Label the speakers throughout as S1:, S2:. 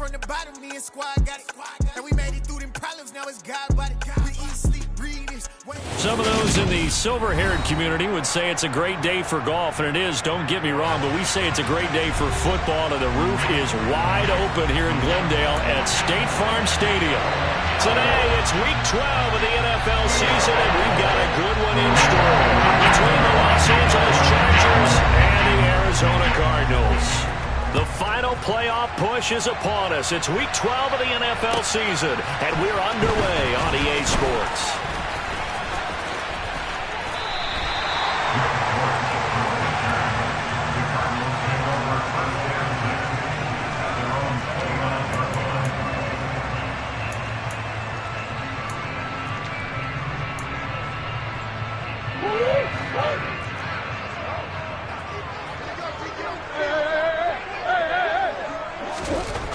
S1: from the bottom, me and squad got it. And we made it through them problems, now it's God body. We eat, sleep, breathe this.
S2: Some of those in the silver-haired community would say it's a great day for golf, and it is, don't get me wrong, but we say it's a great day for football, and the roof is wide open here in Glendale at State Farm Stadium. Today, it's Week 12 of the NFL season, and we've got a good one in store between the Los Angeles Chargers and the Arizona Cardinals. The final playoff push is upon us. It's Week 12 of the NFL season, and we're underway on EA Sports.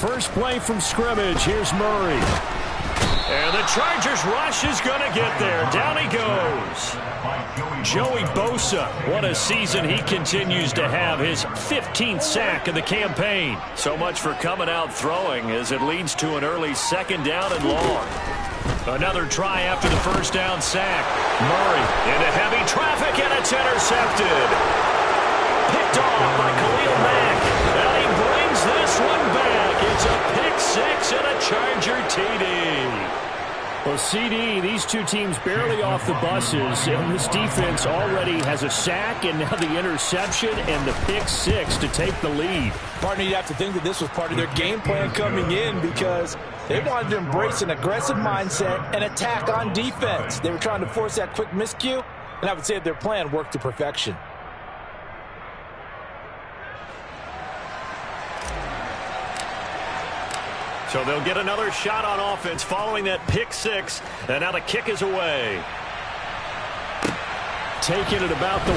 S2: First play from scrimmage. Here's Murray. And the Chargers rush is going to get there. Down he goes. Joey Bosa. What a season he continues to have. His 15th sack of the campaign. So much for coming out throwing as it leads to an early second down and long. Another try after the first down sack. Murray into heavy traffic, and it's intercepted. Picked off by Khalil Mack. And he brings this one back. It's a pick-6 and a Charger TD. Well, CD, these two teams barely off the buses, and this defense already has a sack and now the interception and the pick-6 to take the lead.
S3: Partner, you'd have to think that this was part of their game plan coming in because they wanted to embrace an aggressive mindset and attack on defense. They were trying to force that quick miscue, and I would say that their plan worked to perfection.
S2: So they'll get another shot on offense following that pick-6, and now the kick is away. Taken at about the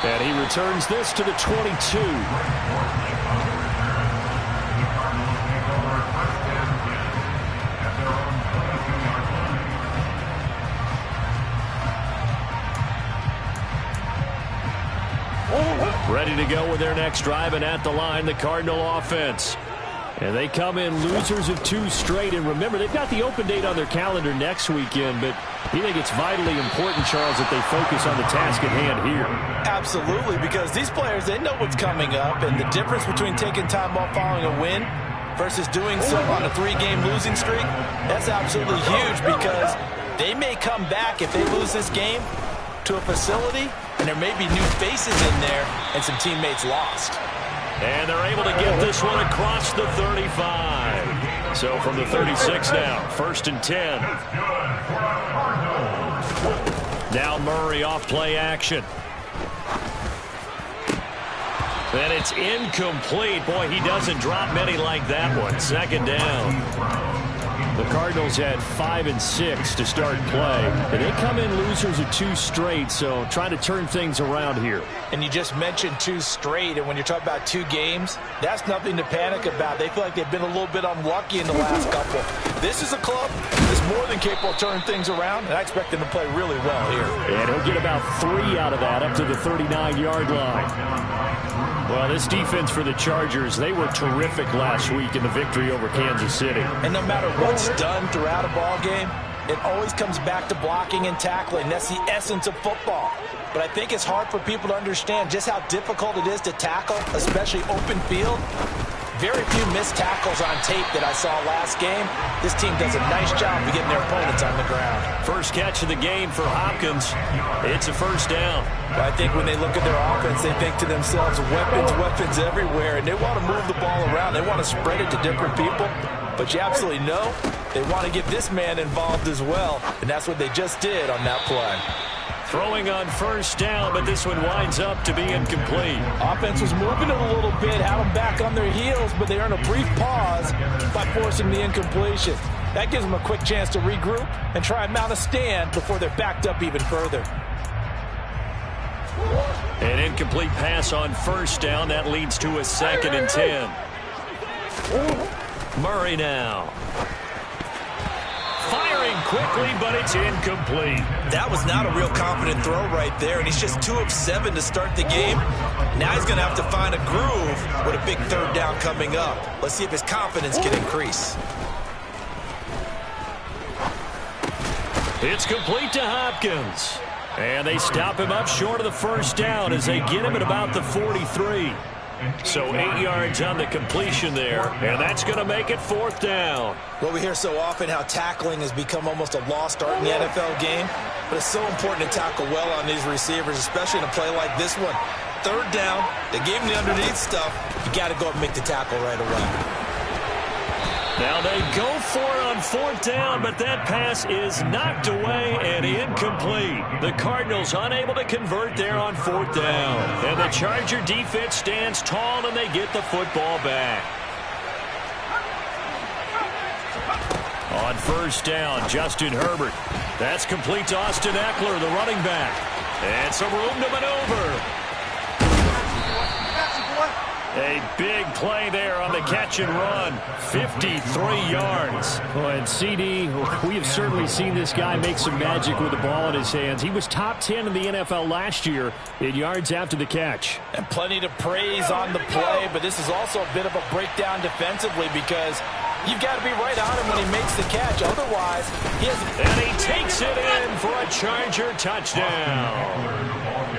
S2: 1. And he returns this to the 22. Ready to go with their next drive, and at the line, the Cardinal offense. And they come in losers of 2 straight. And remember, they've got the open date on their calendar next weekend, but you think it's vitally important, Charles, that they focus on the task at hand here.
S3: Absolutely, because these players, they know what's coming up, and the difference between taking time off following a win versus doing so on a 3-game losing streak, that's absolutely huge because they may come back if they lose this game to a facility, and there may be new faces in there and some teammates lost.
S2: And they're able to get this one across the 35. So from the 36 now, 1st and 10. Now Murray off play action. And it's incomplete. Boy, he doesn't drop many like that one. 2nd down. The Cardinals had 5 and 6 to start play. And they come in losers of 2 straight, so trying to turn things around here.
S3: And you just mentioned 2 straight, and when you're talking about 2 games, that's nothing to panic about. They feel like they've been a little bit unlucky in the last couple. This is a club that's more than capable of turning things around, and I expect them to play really well here.
S2: And he'll get about 3 out of that up to the 39-yard line. Well, this defense for the Chargers, they were terrific last week in the victory over Kansas City.
S3: And no matter what's done throughout a ball game, it always comes back to blocking and tackling. That's the essence of football. But I think it's hard for people to understand just how difficult it is to tackle, especially open field. Very few missed tackles on tape that I saw last game. This team does a nice job of getting their opponents on the ground.
S2: First catch of the game for Hopkins. It's a 1st down.
S3: But I think when they look at their offense, they think to themselves, weapons everywhere, and they want to move the ball around. They want to spread it to different people. But you absolutely know they want to get this man involved as well, and that's what they just did on that play.
S2: Throwing on 1st down, but this one winds up to be incomplete.
S3: Offense was moving it a little bit, had them back on their heels, but they earned a brief pause by forcing the incompletion. That gives them a quick chance to regroup and try and mount a stand before they're backed up even further.
S2: An incomplete pass on 1st down. That leads to a 2nd and 10. Murray now. Firing quickly, but it's incomplete.
S3: That was not a real confident throw right there, and he's just 2 of 7 to start the game. Now he's going to have to find a groove with a big third down coming up. Let's see if his confidence can increase.
S2: It's complete to Hopkins. And they stop him up short of the first down as they get him at about the 43. So 8 yards on the completion there, and that's going to make it 4th down.
S3: Well, we hear so often how tackling has become almost a lost art in the NFL game, but it's so important to tackle well on these receivers, especially in a play like this one. 3rd down, they gave him the underneath stuff. You got to go up and make the tackle right away.
S2: Now they go for it on 4th down, but that pass is knocked away and incomplete. The Cardinals unable to convert there on 4th down. And the Charger defense stands tall, and they get the football back. On 1st down, Justin Herbert. That's complete to Austin Eckler, the running back. And some room to maneuver. A big play there on the catch and run. 53 yards.
S4: Well, and CD, we have certainly seen this guy make some magic with the ball in his hands. He was top 10 in the NFL last year in yards after the catch.
S3: And plenty to praise on the play, but this is also a bit of a breakdown defensively because you've got to be right on him when he makes the catch. Otherwise, he has...
S2: And he takes it in for a Charger touchdown.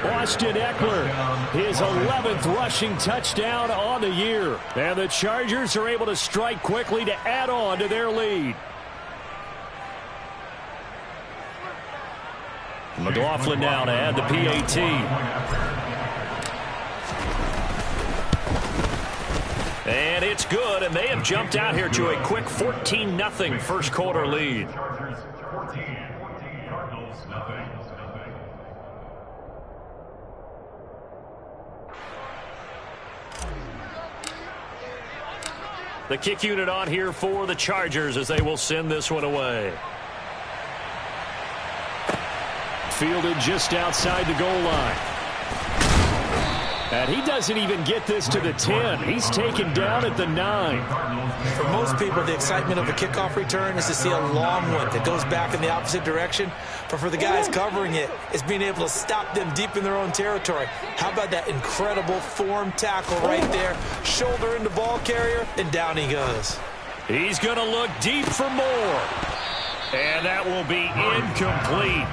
S4: Austin Eckler, his 11th rushing touchdown on the year. And the Chargers are able to strike quickly to add on to their lead.
S2: McLaughlin now to add the PAT. And it's good, and they have jumped out here to a quick 14-0 first quarter lead. The kick unit on here for the Chargers as they will send this one away.
S4: Fielded just outside the goal line. And he doesn't even get this to the 10. He's taken down at the 9.
S3: For most people, the excitement of a kickoff return is to see a long one that goes back in the opposite direction. But for the guys covering it, it's being able to stop them deep in their own territory. How about that incredible form tackle right there? Shoulder into ball carrier, and down he goes.
S2: He's going to look deep for more. And that will be incomplete.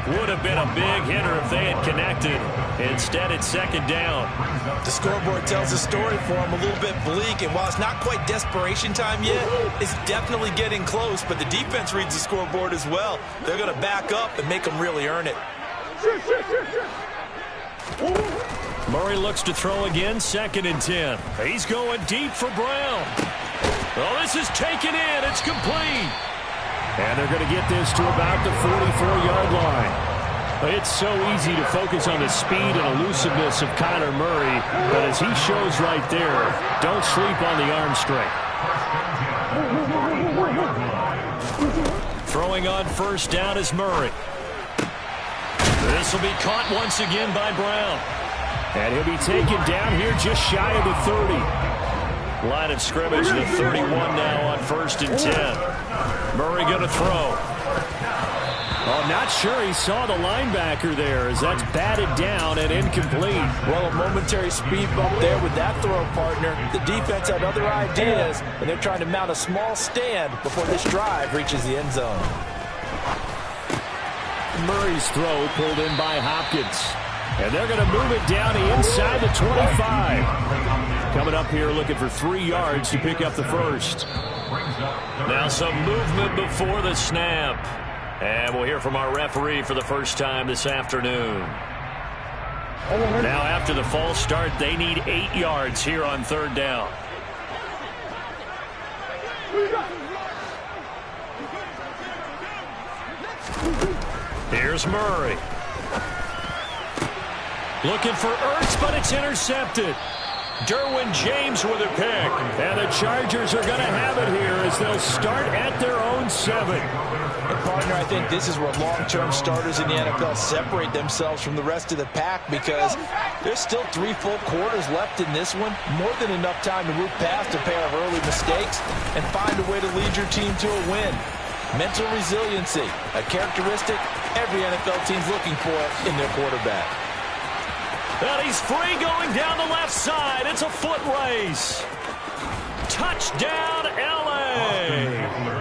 S2: Would have been a big hitter if they had connected. Instead, it's 2nd down.
S3: The scoreboard tells a story for him, a little bit bleak, and while it's not quite desperation time yet, it's definitely getting close, but the defense reads the scoreboard as well. They're going to back up and make them really earn it.
S2: Murray looks to throw again, 2nd and 10. He's going deep for Brown. Oh, this is taken in. It's complete.
S4: And they're going to get this to about the 44-yard line. It's so easy to focus on the speed and elusiveness of Kyler Murray, but as he shows right there, don't sleep on the arm strength.
S2: Throwing on 1st down is Murray. This will be caught once again by Brown.
S4: And he'll be taken down here just shy of the 30.
S2: Line of scrimmage to 31 now on 1st and 10. Murray going to throw.
S4: Oh, not sure he saw the linebacker there as that's batted down and incomplete.
S3: Well, a momentary speed bump there with that throw, partner. The defense had other ideas, and they're trying to mount a small stand before this drive reaches the end zone.
S4: Murray's throw pulled in by Hopkins. And they're going to move it down inside the 25. Coming up here looking for 3 yards to pick up the first.
S2: Now some movement before the snap. And we'll hear from our referee for the first time this afternoon. Now after the false start, they need 8 yards here on 3rd down. Here's Murray. Looking for Ertz, but it's intercepted. Derwin James with a pick. And the Chargers are going to have it here as they'll start at their own 7.
S3: And partner, I think this is where long-term starters in the NFL separate themselves from the rest of the pack because there's still 3 full quarters left in this one. More than enough time to move past a pair of early mistakes and find a way to lead your team to a win. Mental resiliency, a characteristic every NFL team's looking for in their quarterback.
S2: And he's free going down the left side. It's a foot race. Touchdown, L.A.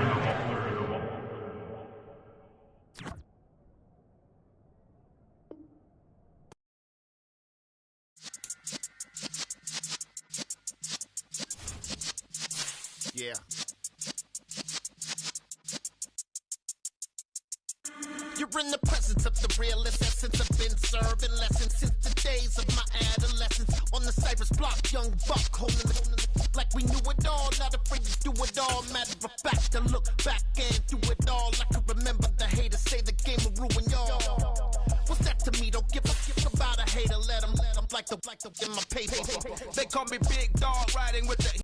S1: Yeah. You're in the presence of the realest essence. I've been serving lessons since the days of my adolescence. On the Cypress block, young buck holding it like we knew it all. Not afraid to do it all. Matter of fact, to look back and do it all. I can remember the haters say the game will ruin y'all. What's that to me? Don't give a fuck about a hater. Let them like the in my paper. They call me Big Dog, riding with the